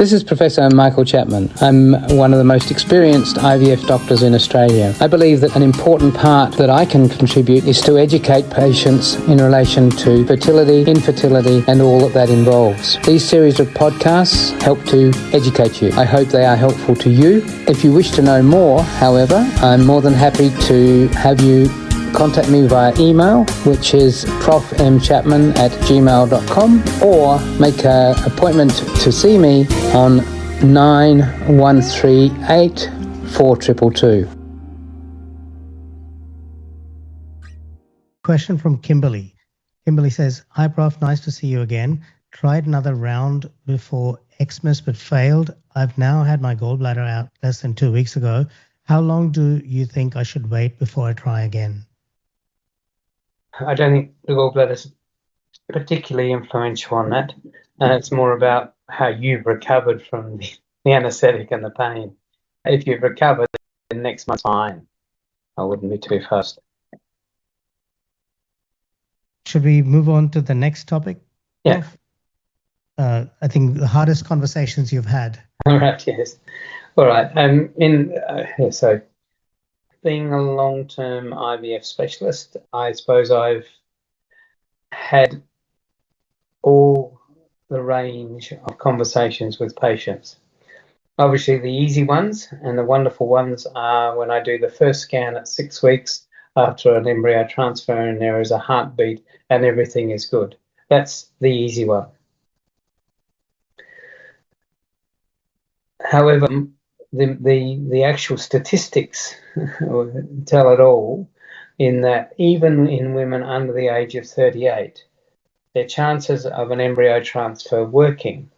This is Professor Michael Chapman. I'm one of the most experienced IVF doctors in Australia. I believe that an important part that I can contribute is to educate patients in relation to fertility, infertility, and all that involves. These series of podcasts help to educate you. I hope they are helpful to you. If you wish to know more, however, I'm more than happy to have you contact me via email, which is profmchapman@gmail.com, or make an appointment to see me on 9138 4222. Question from Kimberly. Kimberly says, "Hi Prof, nice to see you again. Tried another round before Xmas but failed. I've now had my gallbladder out less than 2 weeks ago. How long do you think I should wait before I try again?" I don't think the gallbladder is particularly influential on that. It's more about how you've recovered from the anaesthetic and the pain. If you've recovered, then next month's fine. I wouldn't be too fussed. Should we move on to the next topic? Yeah. I think the hardest conversations you've had. All right, yes. All right. So being a long-term IVF specialist, I suppose I've had all the range of conversations with patients. Obviously, the easy ones and the wonderful ones are when I do the first scan at 6 weeks after an embryo transfer and there is a heartbeat and everything is good. That's the easy one. However, the actual statistics tell it all, in that even in women under the age of 38, their chances of an embryo transfer working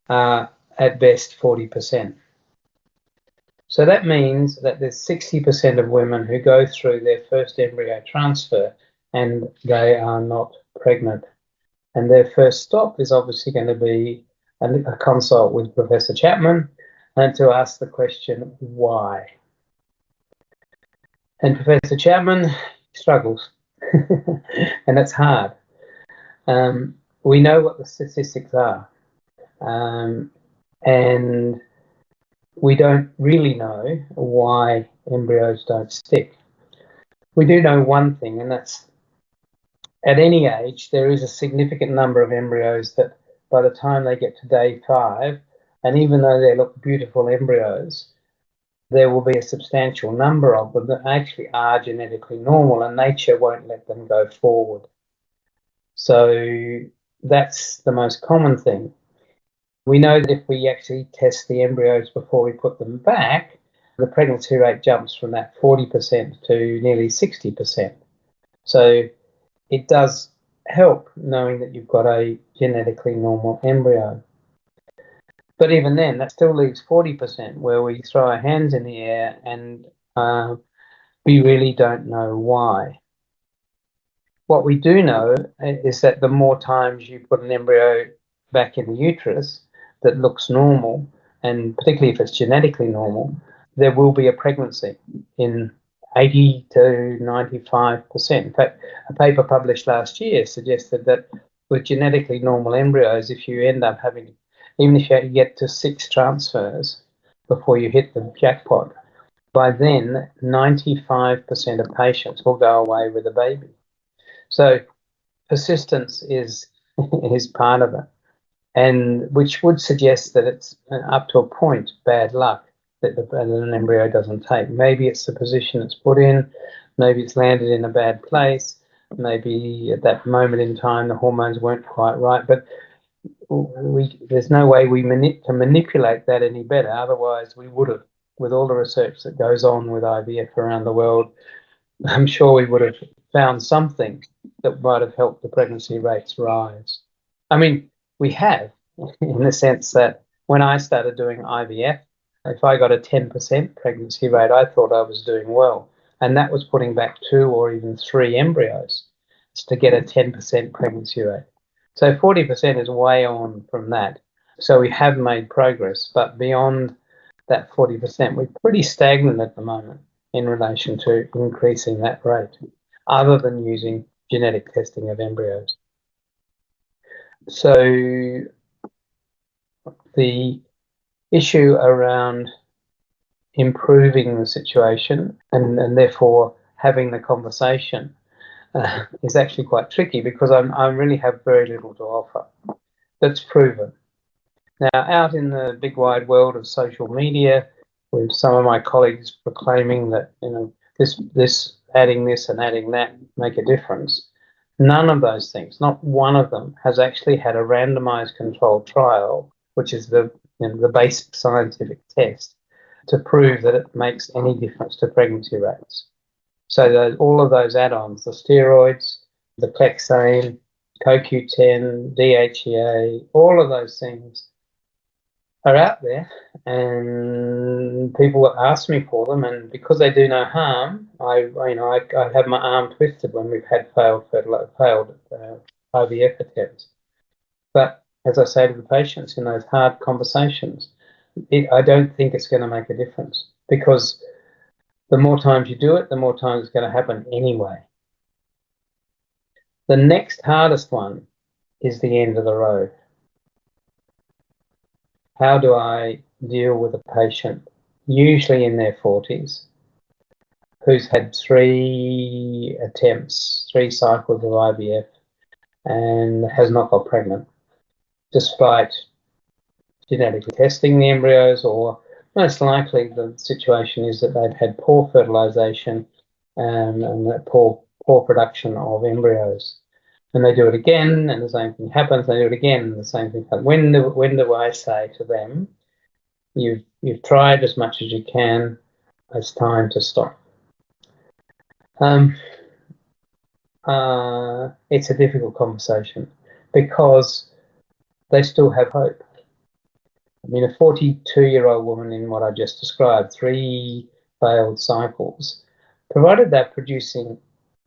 are at best 40%. So that means that there's 60% of women who go through their first embryo transfer and they are not pregnant. And their first stop is obviously going to be a consult with Professor Chapman and to ask the question, why? And Professor Chapman struggles, and it's hard. We know what the statistics are, and we don't really know why embryos don't stick. We do know one thing, and that's at any age, there is a significant number of embryos that by the time they get to day 5, and even though they look beautiful embryos, there will be a substantial number of them that actually are genetically normal and nature won't let them go forward. So that's the most common thing. We know that if we actually test the embryos before we put them back, the pregnancy rate jumps from that 40% to nearly 60%. So it does help knowing that you've got a genetically normal embryo. But even then, that still leaves 40% where we throw our hands in the air and we really don't know why. What we do know is that the more times you put an embryo back in the uterus that looks normal, and particularly if it's genetically normal, there will be a pregnancy in 80 to 95%. In fact, a paper published last year suggested that with genetically normal embryos, if you end up having, even if you get to 6 transfers before you hit the jackpot, by then 95% of patients will go away with a baby. So persistence is part of it, and which would suggest that it's up to a point bad luck that an embryo doesn't take. Maybe it's the position it's put in, maybe it's landed in a bad place, maybe at that moment in time the hormones weren't quite right, but there's no way can manipulate that any better. Otherwise we would have, with all the research that goes on with IVF around the world, I'm sure we would have found something that might have helped the pregnancy rates rise. I mean, we have, in the sense that when I started doing IVF, if I got a 10% pregnancy rate, I thought I was doing well. And that was putting back 2 or even 3 embryos to get a 10% pregnancy rate. So 40% is way on from that. So we have made progress, but beyond that 40%, we're pretty stagnant at the moment in relation to increasing that rate, other than using genetic testing of embryos. So the issue around improving the situation and therefore having the conversation is actually quite tricky, because I really have very little to offer that's proven. Now, out in the big wide world of social media, with some of my colleagues proclaiming that, this adding this and adding that make a difference, none of those things, not one of them, has actually had a randomized controlled trial, which is the basic scientific test, to prove that it makes any difference to pregnancy rates. So all of those add-ons, the steroids, the Clexane, CoQ10, DHEA, all of those things are out there, and people ask me for them, and because they do no harm, I have my arm twisted when we've had failed IVF attempts. But as I say to the patients in those hard conversations, I don't think it's going to make a difference, because the more times you do it, the more times it's going to happen anyway. The next hardest one is the end of the road. How do I deal with a patient, usually in their 40s, who's had 3 cycles of IVF, and has not got pregnant, despite genetically testing the embryos, or most likely the situation is that they've had poor fertilization and that poor production of embryos. And they do it again, and the same thing happens. They do it again, and the same thing happens. When do I say to them, you've tried as much as you can, it's time to stop? It's a difficult conversation, because they still have hope. I mean, a 42-year-old woman in what I just described, 3 failed cycles, provided they're producing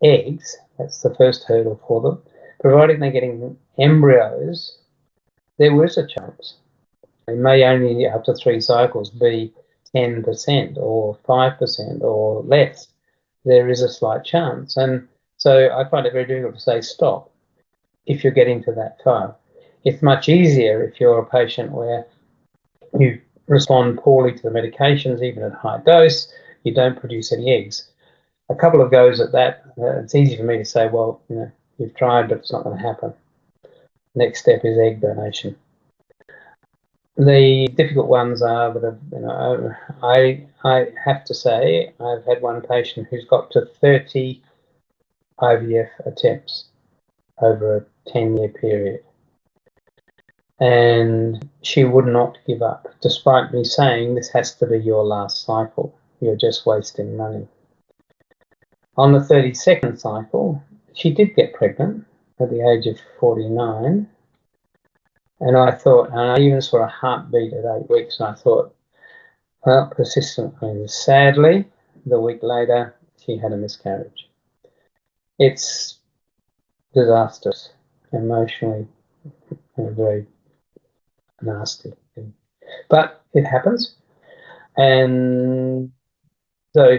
eggs, that's the first hurdle for them, provided they're getting embryos, there is a chance. It may only, after 3 cycles, be 10% or 5% or less. There is a slight chance. And so I find it very difficult to say stop if you're getting to that far. It's much easier if you're a patient where you respond poorly to the medications, even at high dose, you don't produce any eggs. A couple of goes at that, it's easy for me to say, well, you've tried, but it's not going to happen. Next step is egg donation. The difficult ones are that I have to say I've had one patient who's got to 30 IVF attempts over a 10-year period. And she would not give up, despite me saying this has to be your last cycle. You're just wasting money. On the 32nd cycle, she did get pregnant at the age of 49. And I thought, and I even saw a heartbeat at 8 weeks, and I thought, well, persistently. Sadly, the week later, she had a miscarriage. It's disastrous, emotionally, and very nasty. But it happens. And so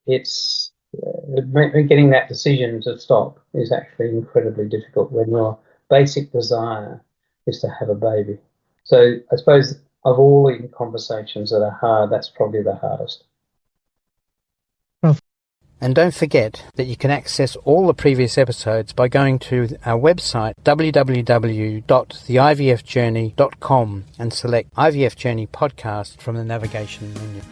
it's getting that decision to stop is actually incredibly difficult when your basic desire is to have a baby. So I suppose of all the conversations that are hard, that's probably the hardest. And don't forget that you can access all the previous episodes by going to our website www.theivfjourney.com and select IVF Journey podcast from the navigation menu.